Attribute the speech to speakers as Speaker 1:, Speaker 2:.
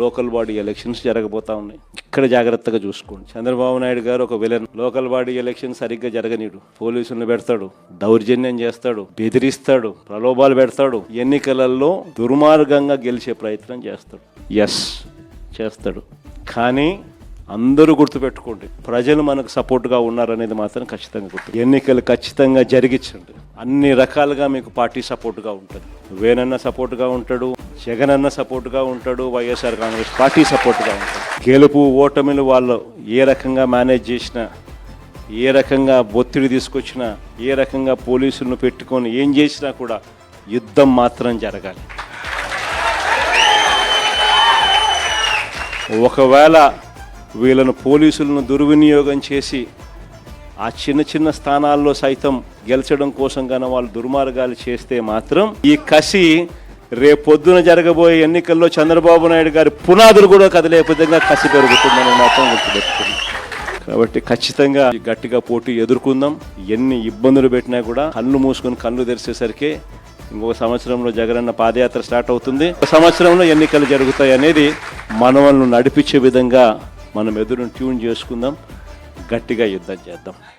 Speaker 1: Local body elections జరగబోతా ఉన్నాయి. ఇక్కడ జాగ్రత్తగా చూసుకోండి. చంద్రబాబు నాయుడు గారు ఒక విలన్. లోకల్ బాడీ ఎలక్షన్ సరిగ్గా జరగనీడు. పోలీసులను పెడతాడు, దౌర్జన్యం చేస్తాడు, బెదిరిస్తాడు, ప్రలోభాలు పెడతాడు, ఎన్నికలలో దుర్మార్గంగా గెలిచే ప్రయత్నం చేస్తాడు. ఎస్ చేస్తాడు. కానీ అందరూ గుర్తుపెట్టుకోండి, ప్రజలు మనకు సపోర్ట్గా ఉన్నారనేది మాత్రం ఖచ్చితంగా గుర్తు. ఎన్నికలు ఖచ్చితంగా జరిగించండి. అన్ని రకాలుగా మీకు పార్టీ సపోర్ట్గా ఉంటుంది. వేనన్న సపోర్ట్గా ఉంటాడు, జగన్ అన్న సపోర్ట్గా ఉంటాడు, వైఎస్ఆర్ కాంగ్రెస్ పార్టీ సపోర్ట్గా ఉంటాడు. గెలుపు ఓటమిలు వాళ్ళు ఏ రకంగా మేనేజ్ చేసినా, ఏ రకంగా ఒత్తిడి తీసుకొచ్చినా, ఏ రకంగా పోలీసులను పెట్టుకొని ఏం చేసినా కూడా యుద్ధం మాత్రం జరగాలి. ఒకవేళ వీళ్ళను పోలీసులను దుర్వినియోగం చేసి ఆ చిన్న చిన్న స్థానాల్లో సైతం గెలిచడం కోసం గాన వాళ్ళు దుర్మార్గాలు చేస్తే మాత్రం ఈ కసి రేపొద్దున జరగబోయే ఎన్నికల్లో చంద్రబాబు నాయుడు గారి పునాదులు కూడా కదిలే విధంగా కసి పెరుగుతుందని మాత్రం గుర్తుపెట్టుకుంది. కాబట్టి ఖచ్చితంగా గట్టిగా పోటీ ఎదుర్కొందాం. ఎన్ని ఇబ్బందులు పెట్టినా కూడా కళ్ళు మూసుకొని కళ్ళు తెరిచేసరికి ఇంకొక సంవత్సరంలో జగనన్న పాదయాత్ర స్టార్ట్ అవుతుంది. ఒక సంవత్సరంలో ఎన్నికలు జరుగుతాయి అనేది మనల్ని నడిపించే విధంగా మనం ఎదురును ట్యూన్ చేసుకుందాం. గట్టిగా యుద్ధం చేద్దాం.